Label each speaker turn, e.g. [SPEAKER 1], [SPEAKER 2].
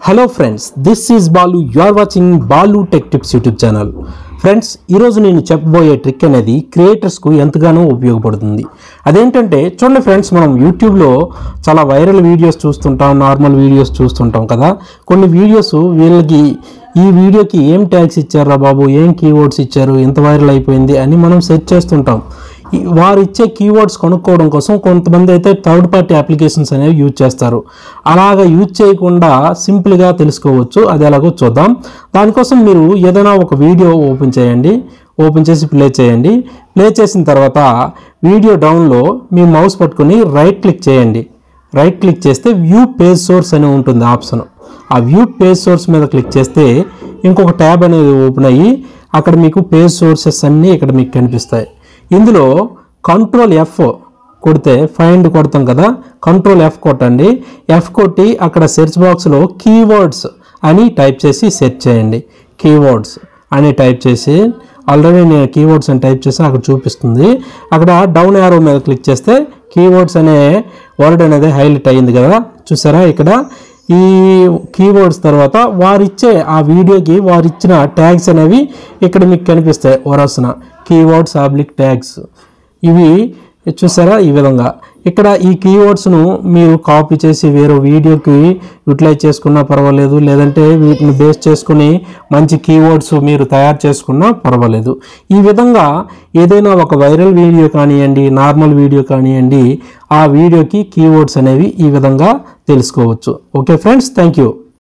[SPEAKER 1] Hello friends, this is Balu. You are watching Balu Tech Tips YouTube channel. Friends ఈరోజు నేను చెప్పబోయే trick అనేది క్రియేటర్స్కు ఎంతగానో ఉపయోగపడుతుంది. అదేంటంటే చూడండి ఫ్రెండ్స్, మనం యూట్యూబ్లో చాలా వైరల్ వీడియోస్ చూస్తుంటాం, నార్మల్ వీడియోస్ చూస్తుంటాం కదా. కొన్ని వీడియోస్ వీళ్ళకి ఈ వీడియోకి ఏం ట్యాగ్స్ ఇచ్చారా బాబు, ఏం కీవర్డ్స్ ఇచ్చారు, ఎంత వైరల్ అయిపోయింది అని మనం సెర్చ్ చేస్తుంటాం. వారు ఇచ్చే కీవర్డ్స్ కనుక్కోవడం కోసం కొంతమంది అయితే థర్డ్ పార్టీ అప్లికేషన్స్ అనేవి యూజ్ చేస్తారు. అలాగా యూజ్ చేయకుండా సింపుల్గా తెలుసుకోవచ్చు. అది ఎలాగో చూద్దాం. దానికోసం మీరు ఏదైనా ఒక వీడియో ఓపెన్ చేయండి, ఓపెన్ చేసి ప్లే చేయండి. ప్లే చేసిన తర్వాత వీడియో డౌన్లో మీ మౌస్ పట్టుకొని రైట్ క్లిక్ చేయండి. రైట్ క్లిక్ చేస్తే వ్యూ పేజ్ సోర్స్ అని ఉంటుంది ఆప్షన్. ఆ వ్యూ పేజ్ సోర్స్ మీద క్లిక్ చేస్తే ఇంకొక ట్యాబ్ అనేది ఓపెన్ అయ్యి అక్కడ మీకు పేజ్ సోర్సెస్ అన్నీ ఇక్కడ మీకు కనిపిస్తాయి. ఇందులో కంట్రోల్ F కొడితే ఫైండ్ కొడతాం కదా, కంట్రోల్ F కొట్టండి. F కొట్టి అక్కడ సెర్చ్ బాక్స్లో కీవర్డ్స్ అని టైప్ చేసి సెర్చ్ చేయండి. కీవర్డ్స్ అని టైప్ చేసి, ఆల్రెడీ నేను కీవర్డ్స్ అని టైప్ చేసి అక్కడ చూపిస్తుంది. అక్కడ డౌన్ యారో మీద క్లిక్ చేస్తే కీవర్డ్స్ అనే వర్డ్ అనేది హైలైట్ అయ్యింది కదా, చూసారా. ఇక్కడ ఈ కీవర్డ్స్ తర్వాత వారిచ్చే ఆ వీడియోకి వారిచ్చిన ట్యాగ్స్ అనేవి ఇక్కడ మీకు కనిపిస్తాయి. వరసన కీవర్డ్స్ ట్యాగ్స్ ఇవి చూసారా. ఈ విధంగా ఇక్కడ ఈ కీవర్డ్స్ను మీరు కాపీ చేసి వేరే వీడియోకి యూటిలైజ్ చేసుకున్నా పర్వాలేదు, లేదంటే వీటిని బేస్ చేసుకుని మంచి కీవర్డ్స్ మీరు తయారు చేసుకున్నా పర్వాలేదు. ఈ విధంగా ఏదైనా ఒక వైరల్ వీడియో కానివ్వండి, నార్మల్ వీడియో కానివ్వండి, ఆ వీడియోకి కీవర్డ్స్ అనేవి ఈ విధంగా తెలుసుకోవచ్చు. Okay friends, thank you.